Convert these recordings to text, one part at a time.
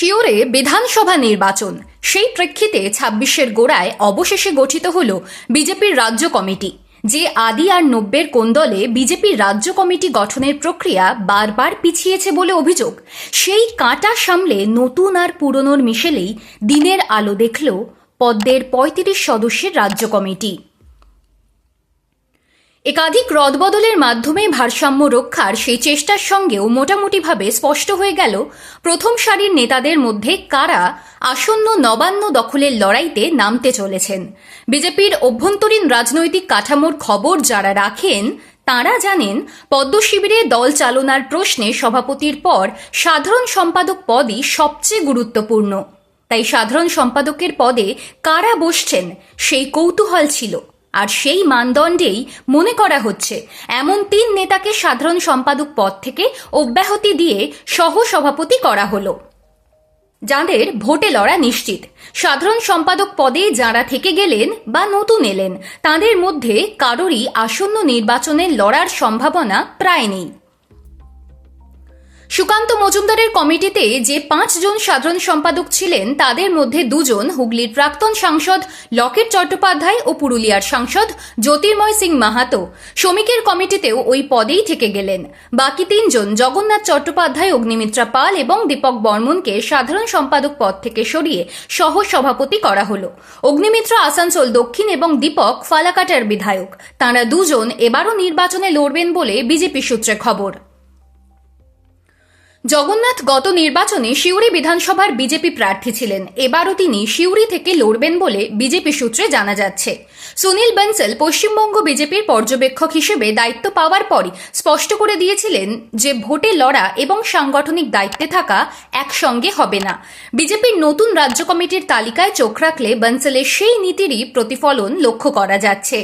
শিওরে বিধানসভা নির্বাচন, সেই প্রেক্ষিতে ২৬-এর গোড়ায় অবশেষে গঠিত হল বিজেপির রাজ্য কমিটি। যে আদি আর ৯০-এর কোন্দলে বিজেপির রাজ্য কমিটি গঠনের প্রক্রিয়া বারবার পিছিয়েছে বলে অভিযোগ, সেই কাঁটা সামলে নতুন আর পুরনোর মিশেলেই দিনের আলো দেখল পদ্মের ৩৫ সদস্যের রাজ্য কমিটি। একাধিক রদবদলের মাধ্যমে ভারসাম্য রক্ষার সেই চেষ্টার সঙ্গেও মোটামুটিভাবে স্পষ্ট হয়ে গেল প্রথম সারির নেতাদের মধ্যে কারা আসন্ন নবান্ন দখলের লড়াইতে নামতে চলেছেন। বিজেপির অভ্যন্তরীণ রাজনৈতিক কাঠামোর খবর যারা রাখেন তাঁরা জানেন, পদ্ম শিবিরে দল চালনার প্রশ্নে সভাপতির পর সাধারণ সম্পাদক পদই সবচেয়ে গুরুত্বপূর্ণ। তাই সাধারণ সম্পাদকের পদে কারা বসছেন সেই কৌতূহল ছিল, আর সেই মানদণ্ডেই মনে করা হচ্ছে এমন ৩ নেতাকে সাধারণ সম্পাদক পদ থেকে অব্যাহতি দিয়ে সহসভাপতি করা হলো, যাদের ভোটে লড়া নিশ্চিত। সাধারণ সম্পাদক পদে যাঁরা থেকে গেলেন বা নতুন এলেন, তাঁদের মধ্যে কারোরই আসন্ন নির্বাচনে লড়ার সম্ভাবনা প্রায় নেই। সুকান্ত মজুমদারের কমিটিতে যে ৫ জন সাধারণ সম্পাদক ছিলেন, তাদের মধ্যে ২ জন হুগলির প্রাক্তন সাংসদ লকেট চট্টোপাধ্যায় ও পুরুলিয়ার সাংসদ জ্যোতির্ময় সিং মাহাতো শ্রমিকের কমিটিতেও ওই পদেই থেকে গেলেন। বাকি ৩ জন জগন্নাথ চট্টোপাধ্যায়, অগ্নিমিত্রা পাল এবং দীপক বর্মনকে সাধারণ সম্পাদক পদ থেকে সরিয়ে সহসভাপতি করা হলো। অগ্নিমিত্রা আসানসোল দক্ষিণ এবং দীপক ফালাকাটার বিধায়ক। তাঁরা ২ জন এবারও নির্বাচনে লড়বেন বলে বিজেপি সূত্রে খবর। জগন্নাথ গত নির্বাচনে সিউড়ি বিধানসভার বিজেপি প্রার্থী ছিলেন, এবারও তিনি সিউড়ি থেকে লড়বেন বলে বিজেপি সূত্রে জানা যাচ্ছে। সুনীল বনসল পশ্চিমবঙ্গ বিজেপির পর্যবেক্ষক হিসেবে দায়িত্ব পাওয়ার পরই স্পষ্ট করে দিয়েছিলেন যে ভোটে লড়া এবং সাংগঠনিক দায়িত্বে থাকা একসঙ্গে হবে না। বিজেপির নতুন রাজ্য কমিটির তালিকায় চোখ রাখলে বনসলের সেই নীতিরই প্রতিফলন লক্ষ্য করা যাচ্ছে।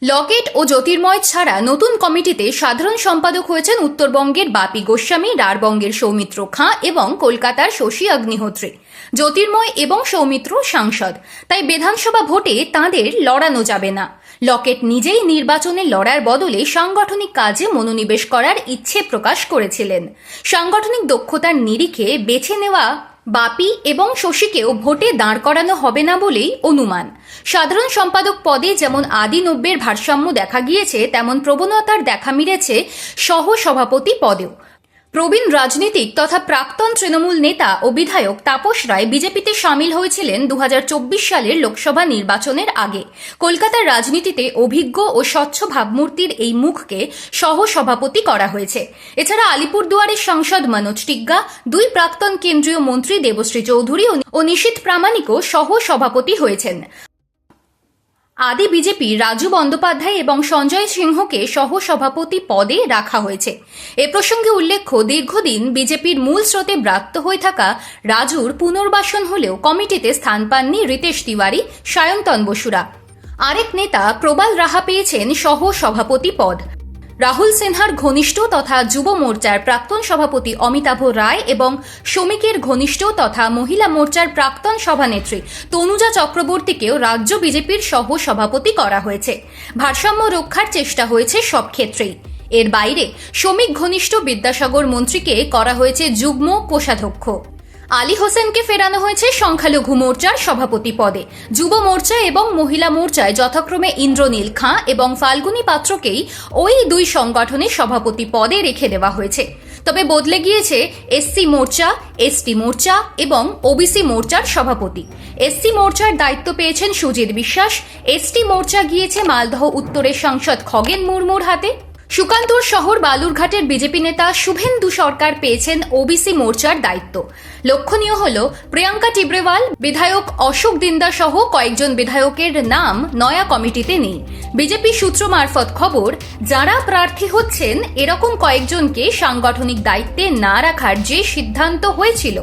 লকেট ও জ্যোতির্ময় ছাড়া নতুন কমিটিতে সাধারণ সম্পাদক হয়েছেন উত্তরবঙ্গের বাপি গোস্বামী, রাঢ়বঙ্গের সৌমিত্র খাঁ এবং কলকাতার শশী অগ্নিহোত্রী। জ্যোতির্ময় এবং সৌমিত্র সাংসদ, তাই বিধানসভা ভোটে তাঁদের লড়ানো যাবে না। লকেট নিজেই নির্বাচনে লড়ার বদলে সাংগঠনিক কাজে মনোনিবেশ করার ইচ্ছে প্রকাশ করেছিলেন। সাংগঠনিক দক্ষতার নিরিখে বেছে নেওয়া বাপি এবং শশীকেও ভোটে দাঁড় করানো হবে না বলেই অনুমান। সাধারণ সম্পাদক পদে যেমন আদি ৯০-এর ভারসাম্য দেখা গিয়েছে, তেমন প্রবণতার দেখা মিলেছে সহসভাপতি পদেও। প্রবীণ রাজনীতিক তথা প্রাক্তন তৃণমূল নেতা ও বিধায়ক তাপস রায় বিজেপিতে সামিল হয়েছিলেন ২০২৪ সালের লোকসভা নির্বাচনের আগে। কলকাতার রাজনীতিতে অভিজ্ঞ ও স্বচ্ছ ভাবমূর্তির এই মুখকে সহসভাপতি করা হয়েছে। এছাড়া আলিপুরদুয়ারের সাংসদ মনোজ টিগ্গা, ২ প্রাক্তন কেন্দ্রীয় মন্ত্রী দেবশ্রী চৌধুরী ও নিশীথ প্রামাণিকও সহসভাপতি হয়েছেন। আদি বিজেপি রাজু বন্দ্যোপাধ্যায় এবং সঞ্জয় সিংহকে সহসভাপতি পদে রাখা হয়েছে। এ প্রসঙ্গে উল্লেখ্য, দীর্ঘদিন বিজেপির মূল স্রোতে ব্রাত্য হয়ে থাকা রাজুর পুনর্বাসন হলেও কমিটিতে স্থান পাননি রিতেশ তিওয়ারি, সায়ন্তন বসুরা। আরেক নেতা প্রবাল রাহা পেয়েছেন সহসভাপতি পদ। রাহুল সিনহার ঘনিষ্ঠ তথা যুব মোর্চার প্রাক্তন সভাপতি অমিতাভ রায় এবং শ্রমিকের ঘনিষ্ঠ তথা মহিলা মোর্চার প্রাক্তন সভানেত্রী তনুজা চক্রবর্তীকেও রাজ্য বিজেপির সহসভাপতি করা হয়েছে। ভারসাম্য রক্ষার চেষ্টা হয়েছে সব ক্ষেত্রেই। এর বাইরে শ্রমিক ঘনিষ্ঠ বিদ্যাসাগর মন্ত্রীকে করা হয়েছে যুগ্ম কোষাধ্যক্ষ। আলী হোসেনকে ফেরানো হয়েছে সংখ্যালঘু মোর্চার সভাপতি পদে। যুব মোর্চা এবং মহিলা মোর্চায় যথাক্রমে ইন্দ্রনীল খাঁ এবং ফাল্গুনী পাত্রকেই ওই ২ সংগঠনের সভাপতি পদে রেখে দেওয়া হয়েছে। তবে বদলে গিয়েছে এসসি মোর্চা, এসটি মোর্চা এবং ওবিসি মোর্চার সভাপতি। এসসি মোর্চার দায়িত্ব পেয়েছেন সুজিত বিশ্বাস, এসটি মোর্চা গিয়েছে মালদহ উত্তরের সাংসদ খগেন মুর্মুর হাতে। সুকান্তর শহর বালুরঘাটের বিজেপি নেতা শুভেন্দু সরকার পেয়েছেন ওবিসি মোর্চার দায়িত্ব। লক্ষণীয় হল, প্রিয়াঙ্কা টিব্রেওয়াল, বিধায়ক অশোক দিন্দা সহ কয়েকজন বিধায়কের নাম নয়া কমিটিতে নেই। বিজেপি সূত্র মারফত খবর, যারা প্রার্থী হচ্ছেন এরকম কয়েকজনকে সাংগঠনিক দায়িত্বে না রাখার যে সিদ্ধান্ত হয়েছিল,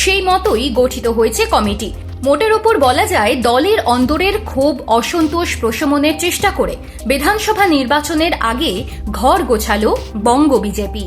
সেই মতোই গঠিত হয়েছে কমিটি। মোটের ওপর বলা যায়, দলের অন্দরের ক্ষোভ অসন্তোষ প্রশমনের চেষ্টা করে বিধানসভা নির্বাচনের আগে ঘর গোছালো বঙ্গ বিজেপি।